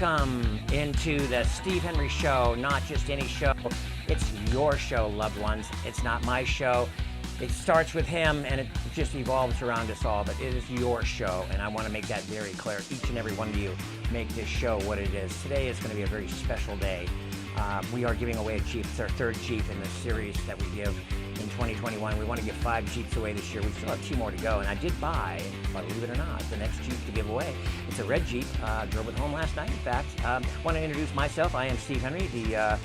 Welcome into the Steve Henry Show. Not just any show, it's your show, loved ones. It's not my show. It starts with him and it just evolves around us all, but it is your show, and I want to make that very clear. Each and every one of you make this show what it is. Today is going to be a very special day. We are giving away a Jeep. It's our third Jeep in this series that we give in 2021. We want to give 5 Jeeps away this year. We still have 2 more to go, and I did buy, believe it or not, the next Jeep to give away. It's a red Jeep. Drove it home last night, in fact. Want to introduce myself. I am Steve Henry, the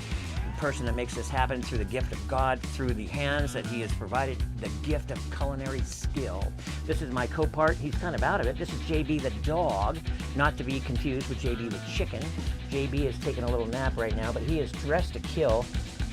person that makes this happen through the gift of God, through the hands that he has provided, the gift of culinary skill. This is my co-part. He's kind of out of it. This is JB the dog, not to be confused with JB the chicken. JB is taking a little nap right now, but he is dressed to kill.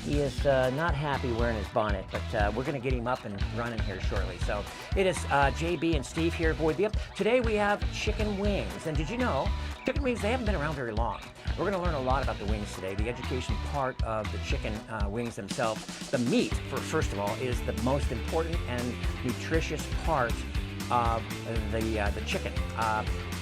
He is not happy wearing his bonnet, but we're going to get him up and running here shortly. So it is JB and Steve here with you. Today we have chicken wings. And did you know, chicken wings, they haven't been around very long. We're going to learn a lot about the wings today, the education part of the chicken wings themselves. The meat, first of all, is the most important and nutritious part of the chicken.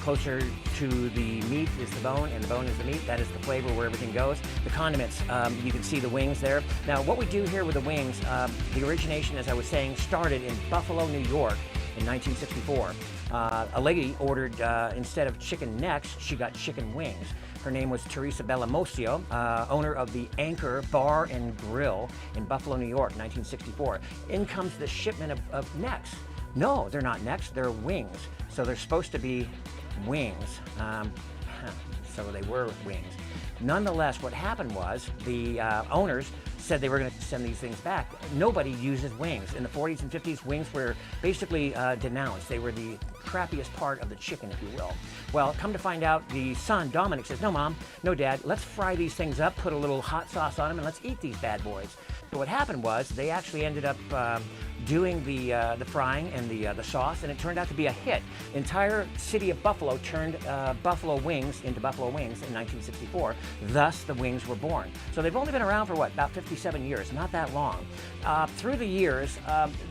Closer to the meat is the bone, and the bone is the meat. That is the flavor where everything goes. The condiments, you can see the wings there. Now, what we do here with the wings, the origination, as I was saying, started in Buffalo, New York in 1964. A lady ordered, instead of chicken necks, she got chicken wings. Her name was Teresa Bellamosio, owner of the Anchor Bar and Grill in Buffalo, New York, 1964. In comes the shipment of necks. No, they're not necks, they're wings. So they're supposed to be wings. So they were wings. Nonetheless, what happened was the owners said they were going to send these things back. Nobody uses wings. In the 40s and 50s, wings were basically denounced. They were the crappiest part of the chicken, if you will. Well, come to find out, the son, Dominic, says, no, Mom, no, Dad, let's fry these things up, put a little hot sauce on them, and let's eat these bad boys. So what happened was they actually ended up doing the frying and the sauce, and it turned out to be a hit. The entire city of Buffalo turned buffalo wings into buffalo wings in 1964. Thus, the wings were born. So they've only been around for, what, about 57 years, not that long. Through the years,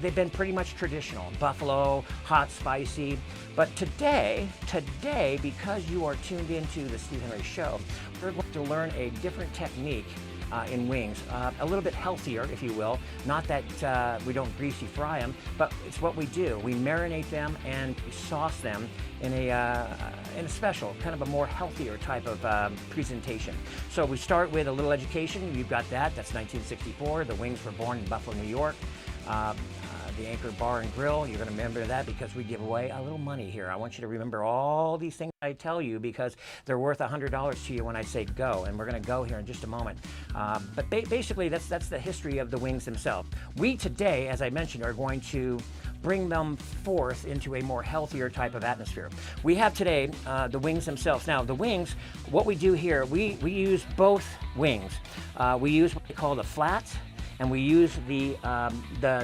they've been pretty much traditional. Buffalo, hot, spicy. But today, because you are tuned into the Steve Henry Show, we're going to learn a different technique in wings, a little bit healthier, if you will. Not that we don't greasy fry them, but it's what we do. We marinate them and sauce them in a special, kind of a more healthier type of presentation. So we start with a little education. You've got that. That's 1964. The wings were born in Buffalo, New York. The Anchor Bar and Grill, you're going to remember that because we give away a little money here. I want you to remember all these things I tell you because they're worth $100 to you when I say go, and we're going to go here in just a moment. But basically, that's the history of the wings themselves. We today, as I mentioned, are going to bring them forth into a more healthier type of atmosphere. We have today the wings themselves. Now, the wings, what we do here, we use both wings. We use what we call the flats, and we use the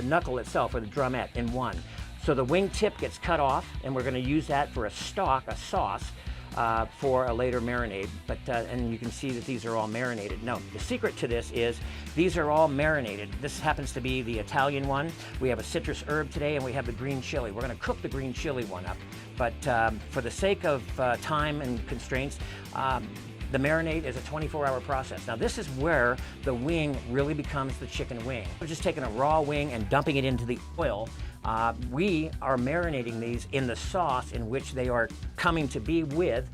knuckle itself, or the drumette, in one. So the wing tip gets cut off, and we're going to use that for a stock, a sauce, for a later marinade. But and you can see that these are all marinated. No, the secret to this is these are all marinated. This happens to be the Italian one. We have a citrus herb today, and we have the green chili. We're going to cook the green chili one up. But for the sake of time and constraints, the marinade is a 24-hour process. Now, this is where the wing really becomes the chicken wing. We're just taking a raw wing and dumping it into the oil. We are marinating these in the sauce in which they are coming to be with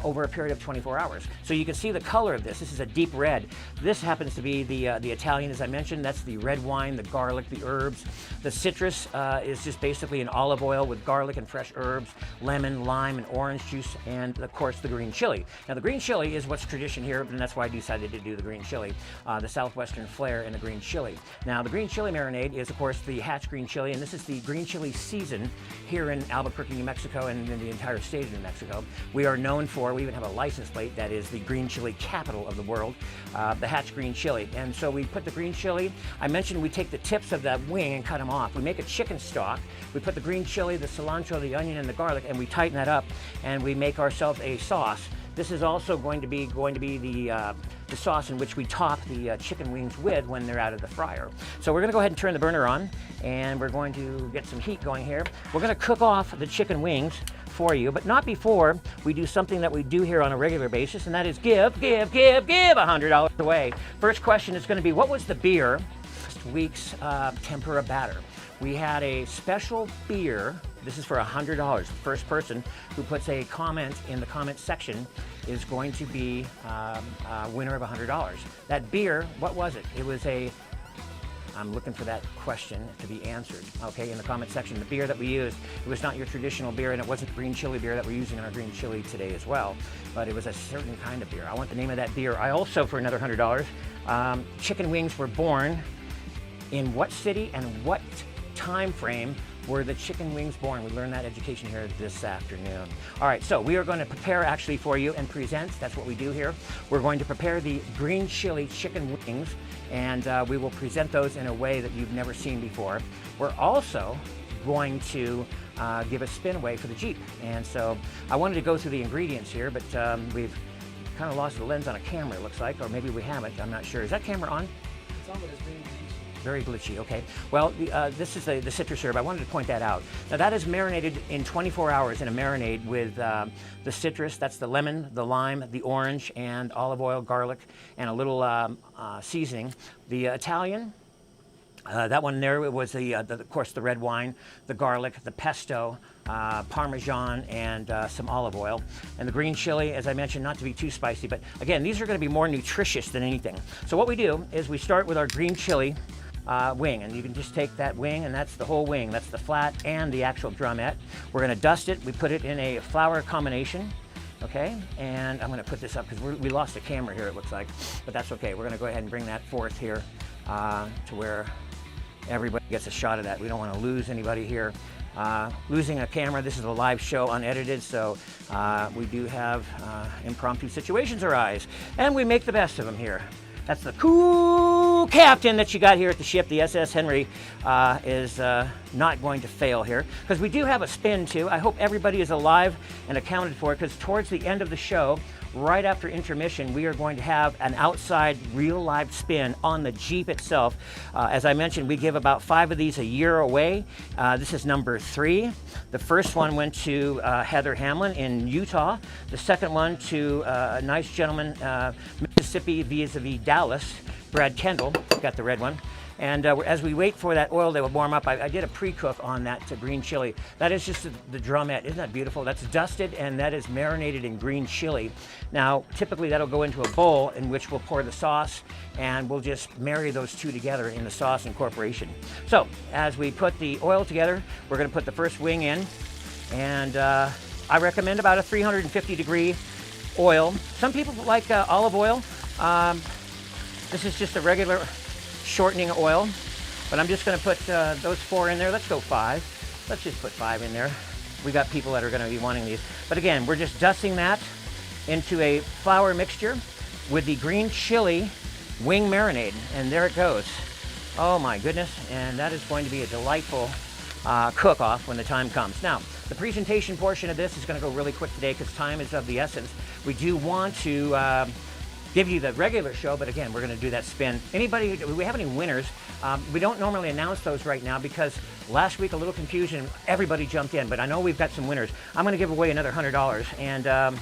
over a period of 24 hours. So you can see the color of this. This is a deep red. This happens to be the Italian, as I mentioned. That's the red wine, the garlic, the herbs. The citrus is just basically an olive oil with garlic and fresh herbs, lemon, lime, and orange juice, and of course the green chili. Now the green chili is what's tradition here, and that's why I decided to do the green chili, the southwestern flair and the green chili. Now the green chili marinade is of course the Hatch green chili, and this is the green chili season here in Albuquerque, New Mexico, and in the entire state of New Mexico. We are known for, we even have a license plate that is the green chili capital of the world, the Hatch green chili. And so we put the green chili, I mentioned we take the tips of that wing and cut them off. We make a chicken stock, we put the green chili, the cilantro, the onion, and the garlic, and we tighten that up, and we make ourselves a sauce. This is also going to be the sauce in which we top the chicken wings with when they're out of the fryer. So we're going to go ahead and turn the burner on, and we're going to get some heat going here. We're going to cook off the chicken wings for you, but not before we do something that we do here on a regular basis, and that is give $100 away. First question is going to be, what was the beer last week's Tempura batter? We had a special beer. This is for $100. The first person who puts a comment in the comment section is going to be a winner of $100. That beer, what was it? It was I'm looking for that question to be answered, okay, in the comment section. The beer that we used, it was not your traditional beer, and it wasn't green chili beer that we're using in our green chili today as well, but it was a certain kind of beer. I want the name of that beer. I also, for another $100, chicken wings were born in what city and what time frame were the chicken wings born? We learned that education here this afternoon. All right, so we are going to prepare actually for you and present. That's what we do here. We're going to prepare the green chili chicken wings, and we will present those in a way that you've never seen before. We're also going to give a spin away for the Jeep. And so I wanted to go through the ingredients here, but we've kind of lost the lens on a camera, it looks like, or maybe we haven't. I'm not sure. Is that camera on? It's on, but it's being very glitchy, okay. Well, this is the citrus herb. I wanted to point that out. Now that is marinated in 24 hours in a marinade with the citrus, that's the lemon, the lime, the orange, and olive oil, garlic, and a little seasoning. The Italian, that one there, it was of course the red wine, the garlic, the pesto, Parmesan, and some olive oil. And the green chili, as I mentioned, not to be too spicy, but again, these are going to be more nutritious than anything. So what we do is we start with our green chili wing, and you can just take that wing, and that's the whole wing. That's the flat and the actual drumette. We're going to dust it. We put it in a flour combination, okay? And I'm going to put this up because we lost the camera here, it looks like, but that's okay. We're going to go ahead and bring that forth here to where everybody gets a shot of that. We don't want to lose anybody here. Losing a camera, this is a live show, unedited, so we do have impromptu situations arise, and we make the best of them here. That's the cool captain that you got here at the ship. The SS Henry is not going to fail here, because we do have a spin too. I hope everybody is alive and accounted for, because towards the end of the show, right after intermission, we are going to have an outside real live spin on the Jeep itself. As I mentioned, we give about 5 of these a year away. This is number 3. The first one went to Heather Hamlin in Utah. The second one to a nice gentleman, Mississippi vis-a-vis Dallas, Brad Kendall, got the red one. And as we wait for that oil to warm up, I did a pre-cook on that green chili. That is just the drumette. Isn't that beautiful? That's dusted, and that is marinated in green chili. Now, typically that'll go into a bowl in which we'll pour the sauce, and we'll just marry those two together in the sauce incorporation. So, as we put the oil together, we're going to put the first wing in, and I recommend about a 350-degree oil. Some people like olive oil. This is just a regular shortening oil, but I'm just going to put those 4 in there. Let's go 5. Let's just put 5 in there. We got people that are going to be wanting these. But again, we're just dusting that into a flour mixture with the green chili wing marinade, and there it goes. Oh my goodness, and that is going to be a delightful cook-off when the time comes. Now, the presentation portion of this is going to go really quick today because time is of the essence. We do want to give you the regular show, but again, we're going to do that spin. Anybody, do we have any winners? We don't normally announce those right now because last week, a little confusion, everybody jumped in, but I know we've got some winners. I'm going to give away another $100, and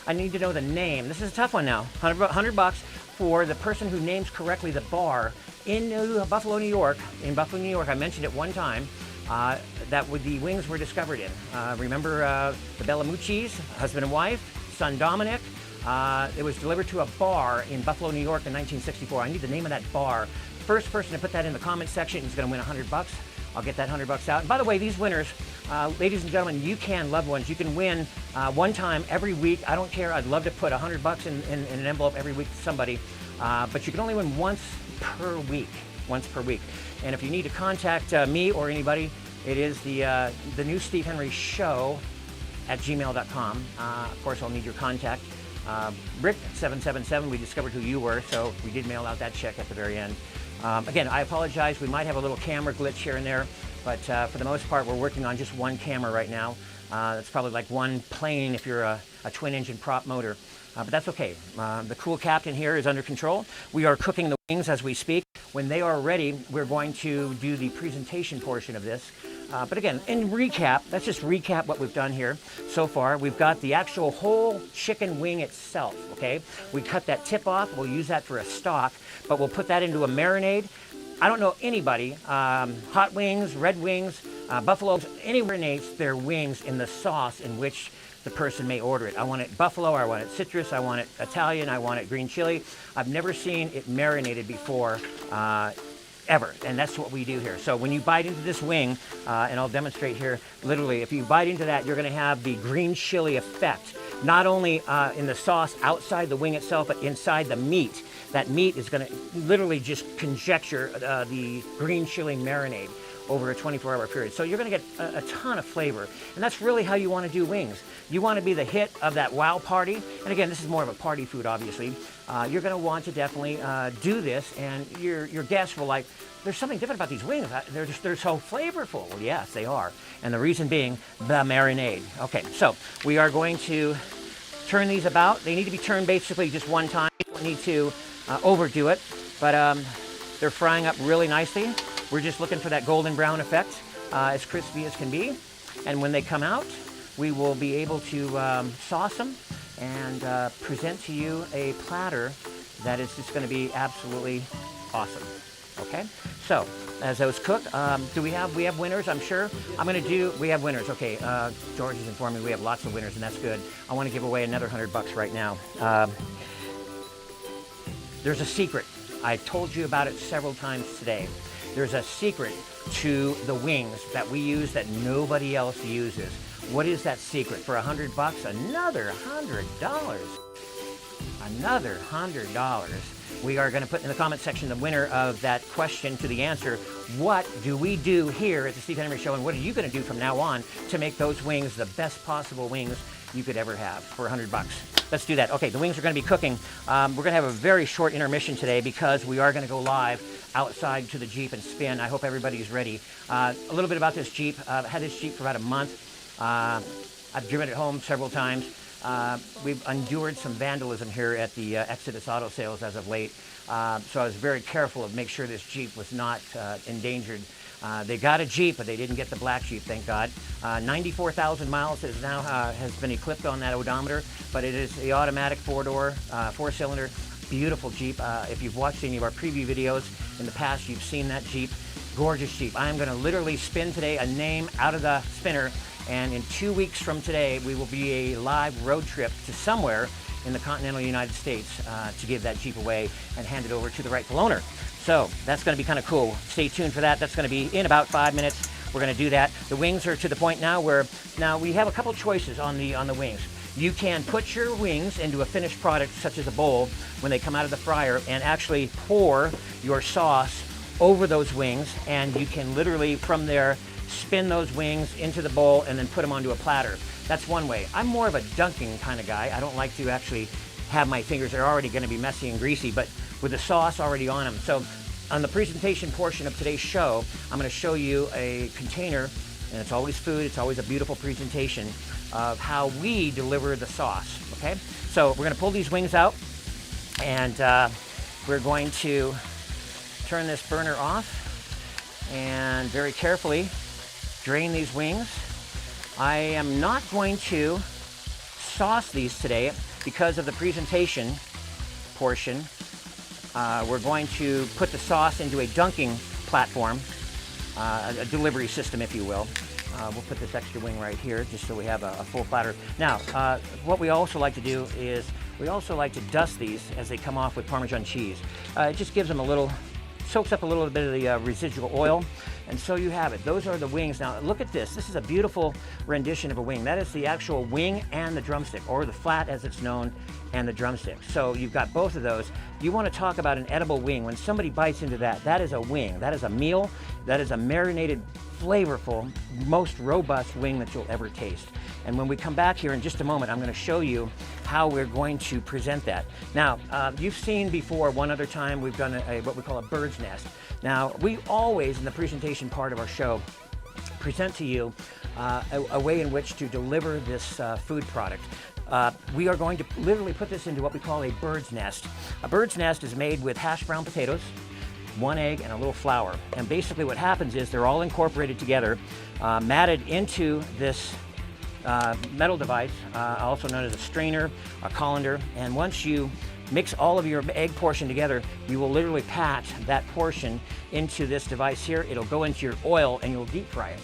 I need to know the name. This is a tough one now. $100 for the person who names correctly the bar in Buffalo, New York. In Buffalo, New York, I mentioned it one time, that the wings were discovered in. Remember the Bellamucci's, husband and wife, son Dominic. It was delivered to a bar in Buffalo, New York in 1964. I need the name of that bar. First person to put that in the comment section is going to win $100. I'll get that $100 out. And by the way, these winners, ladies and gentlemen, you can, loved ones, you can win one time every week. I don't care. I'd love to put $100 in an envelope every week to somebody, but you can only win once per week. Once per week. And if you need to contact me or anybody, it is the new Steve Henry Show at gmail.com. Of course, I'll need your contact. Rick 777, we discovered who you were, so we did mail out that check at the very end. Again, I apologize. We might have a little camera glitch here and there, but for the most part, we're working on just one camera right now. It's probably like one plane if you're a twin-engine prop motor, but that's okay. The cool captain here is under control. We are cooking the wings as we speak. When they are ready, we're going to do the presentation portion of this. But again, in recap, let's just recap what we've done here so far. We've got the actual whole chicken wing itself, okay? We cut that tip off. We'll use that for a stock, but we'll put that into a marinade. I don't know anybody, hot wings, red wings, buffalo, any marinates their wings in the sauce in which the person may order it. I want it buffalo, I want it citrus, I want it Italian, I want it green chili. I've never seen it marinated before, ever, and that's what we do here. So when you bite into this wing, and I'll demonstrate here, literally, if you bite into that, you're gonna have the green chili effect, not only in the sauce outside the wing itself, but inside the meat. That meat is gonna literally just conjecture the green chili marinade over a 24-hour period. So you're gonna get a ton of flavor, and that's really how you wanna do wings. You wanna be the hit of that wow party, and again, this is more of a party food, obviously. You're gonna want to definitely do this, and your guests will like, there's something different about these wings. They're so flavorful. Well, yes, they are. And the reason being the marinade. Okay, so we are going to turn these about. They need to be turned basically just one time. You don't need to overdo it, but they're frying up really nicely. We're just looking for that golden brown effect, as crispy as can be. And when they come out, we will be able to sauce them and present to you a platter that is just going to be absolutely awesome. Okay, so as those cook, we have winners? I'm sure. We have winners. Okay, George has informed me we have lots of winners, and that's good. I want to give away another $100 right now. There's a secret. I told you about it several times today. There's a secret to the wings that we use that nobody else uses. What is that secret? For $100, another $100. Another $100. We are going to put in the comment section the winner of that question to the answer. What do we do here at the Steve Henry Show, and what are you going to do from now on to make those wings the best possible wings you could ever have for $100? Let's do that. Okay, the wings are going to be cooking. We're going to have a very short intermission today because we are going to go live outside to the Jeep and spin. I hope everybody's ready. A little bit about this Jeep. I've had this Jeep for about a month. I've driven it home several times. We've endured some vandalism here at the Exodus Auto Sales as of late. So I was very careful to make sure this Jeep was not endangered. They got a Jeep, but they didn't get the black Jeep, thank God. 94,000 miles has now has been eclipsed on that odometer, but it is the automatic four-door, four-cylinder, beautiful Jeep. If you've watched any of our preview videos in the past, you've seen that Jeep. Gorgeous Jeep. I am going to literally spin today a name out of the spinner, and in 2 weeks from today, we will be a live road trip to somewhere in the continental United States to give that Jeep away and hand it over to the rightful owner. So that's going to be kind of cool. Stay tuned for that. That's going to be in about 5 minutes. We're going to do that. The wings are to the point now where now we have a couple choices on the wings. You can put your wings into a finished product such as a bowl when they come out of the fryer and actually pour your sauce over those wings, and you can literally from there spin those wings into the bowl and then put them onto a platter. That's one way. I'm more of a dunking kind of guy. I don't like to actually have my fingers that are already going to be messy and greasy, but with the sauce already on them. So on the presentation portion of today's show, I'm going to show you a container, and it's always food, it's always a beautiful presentation of how we deliver the sauce, okay? So we're going to pull these wings out, and we're going to turn this burner off and very carefully drain these wings. I am not going to sauce these today because of the presentation portion. We're going to put the sauce into a dunking platform, a delivery system, if you will. We'll put this extra wing right here just so we have a full platter. Now, what we also like to do is we also like to dust these as they come off with Parmesan cheese. It just gives them a little, soaks up a little bit of the residual oil. And so you have it. Those are the wings. Now look at this. This is a beautiful rendition of a wing. That is the actual wing and the drumstick, or the flat as it's known, and the drumstick. So you've got both of those. You want to talk about an edible wing. When somebody bites into that, that is a wing. That is a meal. That is a marinated, flavorful, most robust wing that you'll ever taste. And when we come back here in just a moment, I'm going to show you how we're going to present that. Now, you've seen before one other time we've done what we call a bird's nest. Now, we always, in the presentation part of our show, present to you a way in which to deliver this food product. We are going to literally put this into what we call a bird's nest. A bird's nest is made with hashed brown potatoes, 1 egg, and a little flour. And basically what happens is they're all incorporated together, matted into this metal device, also known as a strainer, a colander. And once you mix all of your egg portion together, you will literally pat that portion into this device here. It'll go into your oil and you'll deep fry it.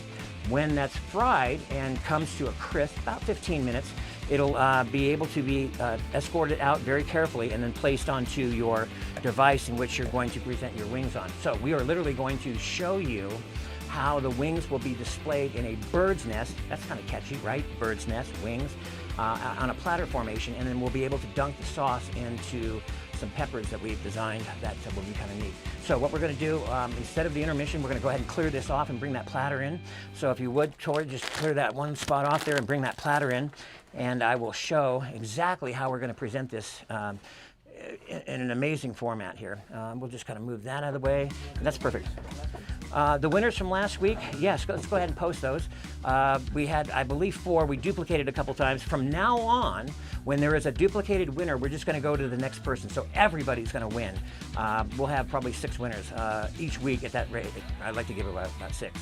When that's fried and comes to a crisp, about 15 minutes, it'll be able to be escorted out very carefully and then placed onto your device in which you're going to present your wings on. So we are literally going to show you how the wings will be displayed in a bird's nest. That's kind of catchy, right? Bird's nest, wings, on a platter formation, and then we'll be able to dunk the sauce into some peppers that we've designed that will be kind of neat. So what we're going to do, instead of the intermission, we're going to go ahead and clear this off and bring that platter in. So if you would, Tori, just clear that one spot off there and bring that platter in, and I will show exactly how we're going to present this in an amazing format here. We'll just kind of move that out of the way. That's perfect. The winners from last week, yes, let's go ahead and post those. We had, I believe, 4. We duplicated a couple times. From now on, when there is a duplicated winner, we're just going to go to the next person. So everybody's going to win. We'll have probably 6 winners each week at that rate. I'd like to give about 6.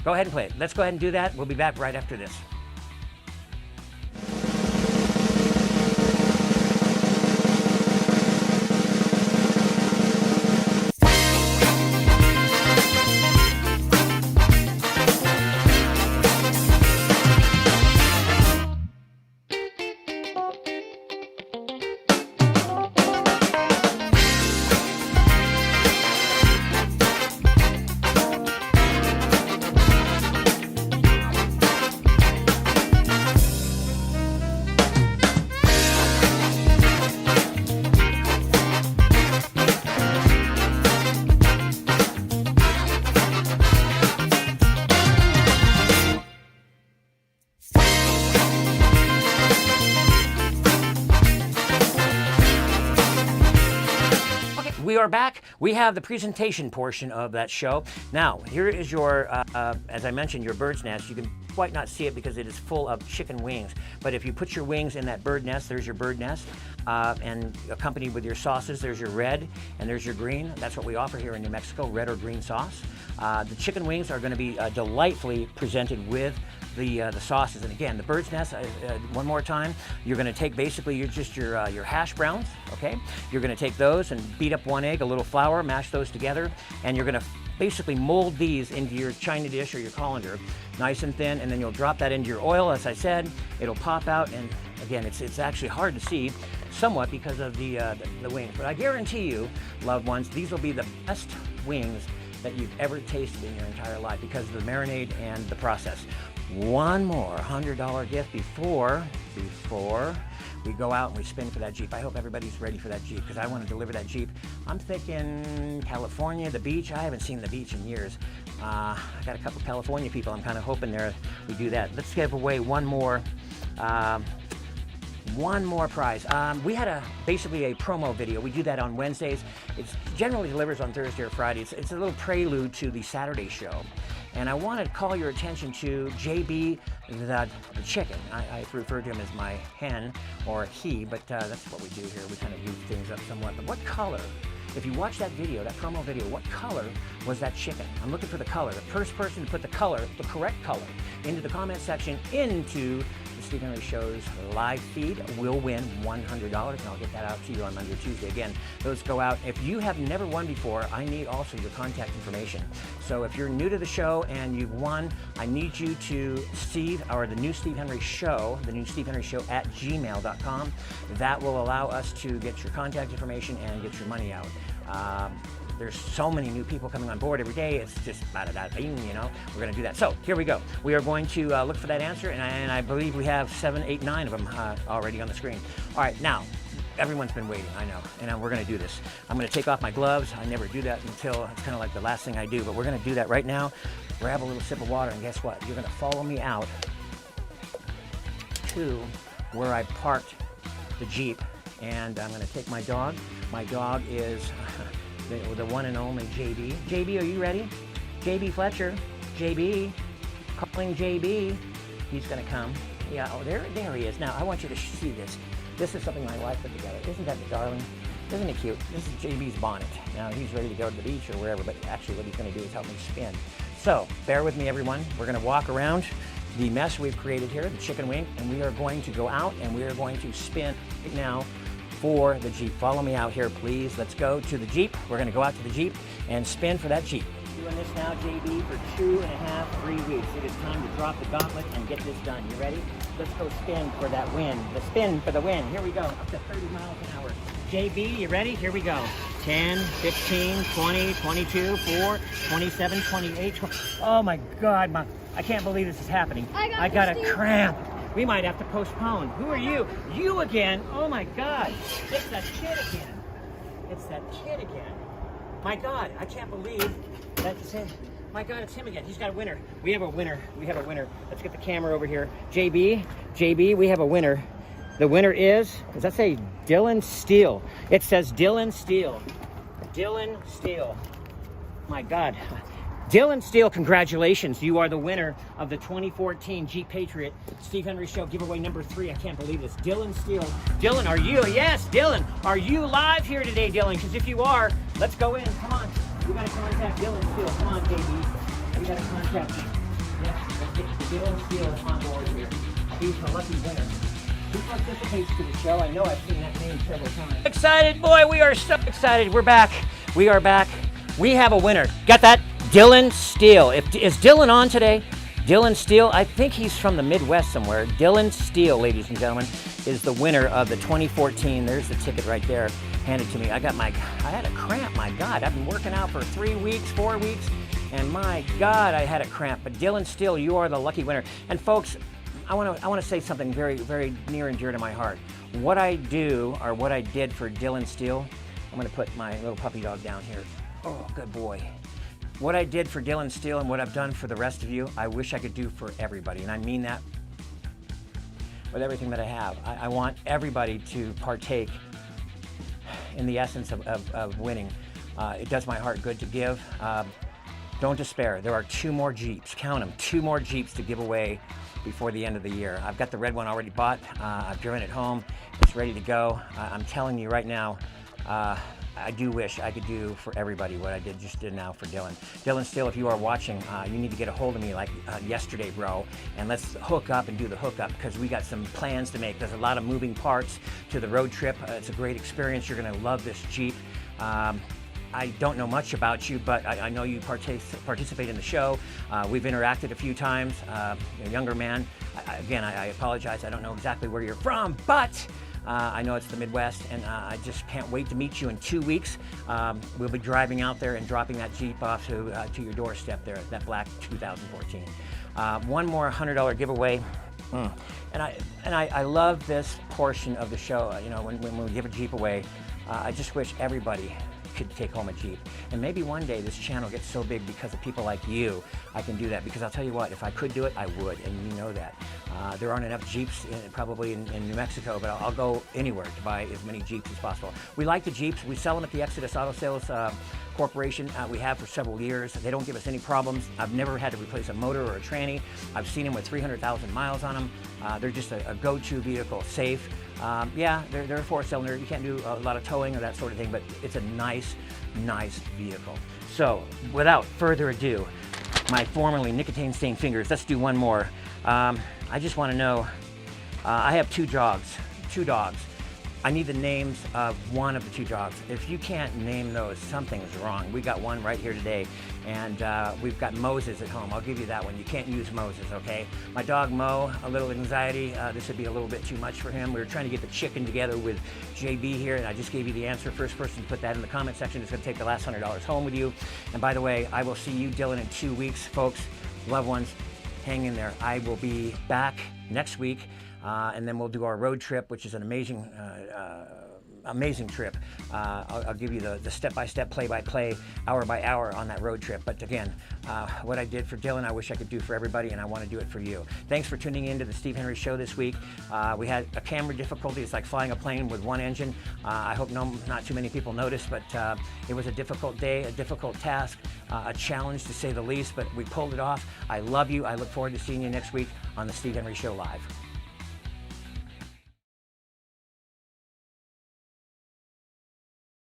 Go ahead and play it. Let's go ahead and do that. We'll be back right after this. We are back. We have the presentation portion of that show. Now, here is your, as I mentioned, your bird's nest. You can quite not see it because it is full of chicken wings. But if you put your wings in that bird nest, there's your bird nest. And accompanied with your sauces, there's your red and there's your green. That's what we offer here in New Mexico, red or green sauce. The chicken wings are going to be delightfully presented with the sauces. And again, the bird's nest, one more time, you're going to take basically your hash browns, okay? You're going to take those and beat up 1 egg, a little flour, mash those together, and you're going to basically mold these into your china dish or your colander, nice and thin, and then you'll drop that into your oil, as I said. It'll pop out, and again, it's actually hard to see somewhat because of the wings. But I guarantee you, loved ones, these will be the best wings that you've ever tasted in your entire life because of the marinade and the process. One more $100 gift before we go out and we spin for that Jeep. I hope everybody's ready for that Jeep because I want to deliver that Jeep. I'm thinking California, the beach. I haven't seen the beach in years. I got a couple California people. I'm kind of hoping we do that. Let's give away one more prize. We had basically a promo video. We do that on Wednesdays. It generally delivers on Thursday or Friday. It's a little prelude to the Saturday show. And I want to call your attention to JB the chicken. I refer to him as my hen or he, but that's what we do here. We kind of use things up somewhat. But what color, if you watch that video, that promo video, what color was that chicken? I'm looking for the color. The first person to put the correct color, into the comment section, into the Steve Henry Show's live feed will win $100, and I'll get that out to you on Monday or Tuesday. Again, those go out. If you have never won before, I need also your contact information. So if you're new to the show and you've won, I need you to the new Steve Henry Show, the new Steve Henry Show at gmail.com. That will allow us to get your contact information and get your money out. There's so many new people coming on board every day. It's just, you know, we're going to do that. So here we go. We are going to look for that answer, and I believe we have 7, 8, 9 of them already on the screen. All right, now, everyone's been waiting, I know, and we're going to do this. I'm going to take off my gloves. I never do that until it's kind of like the last thing I do, but we're going to do that right now. Grab a little sip of water, and guess what? You're going to follow me out to where I parked the Jeep, and I'm going to take my dog. My dog is the one and only JB. JB, are you ready? JB Fletcher. JB. Calling JB. He's going to come. Yeah, oh, there he is. Now, I want you to see this. This is something my wife put together. Isn't that darling? Isn't it cute? This is JB's bonnet. Now he's ready to go to the beach or wherever, but actually what he's gonna do is help me spin. So bear with me, everyone. We're gonna walk around the mess we've created here, the chicken wing, and we are going to go out and we are going to spin right now for the Jeep. Follow me out here, please. Let's go to the Jeep. We're gonna go out to the Jeep and spin for that Jeep. Doing this now, JB, for 2.5, 3 weeks. It is time to drop the gauntlet and get this done. You ready? Let's go spin for that win. The spin for the win. Here we go, up to 30 miles an hour. JB, you ready? Here we go. 10, 15, 20, 22, 4, 27, 28, 20. Oh my God, I can't believe this is happening. I got a cramp. We might have to postpone. Who are you? You again? Oh my God. It's that kid again. It's that kid again. My God, I can't believe that's him. My God, it's him again. He's got a winner. We have a winner. We have a winner. Let's get the camera over here. JB, we have a winner. The winner is, does that say Dylan Steele? It says Dylan Steele. Dylan Steele. My God. Dylan Steele, congratulations. You are the winner of the 2014 Jeep Patriot Steve Henry Show giveaway number 3. I can't believe this. Dylan Steele. Dylan, are you? Yes, Dylan. Are you live here today, Dylan? Because if you are, let's go in. Come on. We got to contact Dylan Steele. Come on, JB. We got to contact him. Yes, let's get Dylan Steele on board here. He's the lucky winner. Who participates to the show? I know I've seen that name several times. Excited, boy. We are so excited. We're back. We are back. We have a winner. Got that? Dylan Steele. Is Dylan on today? Dylan Steele, I think he's from the Midwest somewhere. Dylan Steele, ladies and gentlemen, is the winner of the 2014. There's the ticket right there, handed to me. I had a cramp, my God. I've been working out for 3 weeks, 4 weeks, and my God, I had a cramp. But Dylan Steele, you are the lucky winner. And folks, I want to say something very, very near and dear to my heart. What I do, or what I did for Dylan Steele, I'm going to put my little puppy dog down here. Oh, good boy. What I did for Dylan Steele and what I've done for the rest of you, I wish I could do for everybody. And I mean that with everything that I have. I want everybody to partake in the essence of winning. It does my heart good to give. Don't despair. There are 2 more Jeeps. Count them. 2 more Jeeps to give away before the end of the year. I've got the red one already bought. I've driven it home. It's ready to go. I'm telling you right now, I do wish I could do for everybody what I just did now for Dylan. Dylan Steele, if you are watching, you need to get a hold of me like yesterday, bro, and let's hook up and do the hookup because we got some plans to make. There's a lot of moving parts to the road trip. It's a great experience. You're going to love this Jeep. I don't know much about you, but I know you participate in the show. We've interacted a few times. A younger man. Again, I apologize. I don't know exactly where you're from, but I know it's the Midwest, and I just can't wait to meet you in 2 weeks. We'll be driving out there and dropping that Jeep off to your doorstep there, that black 2014. One more $100 giveaway. And I love this portion of the show. You know, when we give a Jeep away, I just wish everybody could take home a Jeep. And maybe one day this channel gets so big because of people like you, I can do that. Because I'll tell you what, if I could do it, I would, and you know that. There aren't enough Jeeps probably in New Mexico, but I'll go anywhere to buy as many Jeeps as possible. We like the Jeeps. We sell them at the Exodus Auto Sales Corporation. We have for several years. They don't give us any problems. I've never had to replace a motor or a tranny. I've seen them with 300,000 miles on them. They're just a go-to vehicle, safe. Yeah, they're a 4-cylinder. You can't do a lot of towing or that sort of thing, but it's a nice vehicle. So, without further ado, my formerly nicotine-stained fingers, let's do one more. I just want to know, I have 2 dogs. I need the names of one of the 2 dogs. If you can't name those, something's wrong. We got one right here today, and we've got Moses at home. I'll give you that one. You can't use Moses, okay? My dog Mo, a little anxiety. This would be a little bit too much for him. We were trying to get the chicken together with JB here, and I just gave you the answer. First person to put that in the comment section is going to take the last $100 home with you. And by the way, I will see you, Dylan, in 2 weeks, folks. Loved ones, hang in there. I will be back next week. And then we'll do our road trip, which is an amazing trip. I'll give you the step-by-step, play-by-play, hour-by-hour on that road trip. But again, what I did for Dylan, I wish I could do for everybody, and I want to do it for you. Thanks for tuning in to the Steve Henry Show this week. We had a camera difficulty. It's like flying a plane with one engine. I hope not too many people noticed, but it was a difficult day, a difficult task, a challenge to say the least, but we pulled it off. I love you. I look forward to seeing you next week on the Steve Henry Show Live.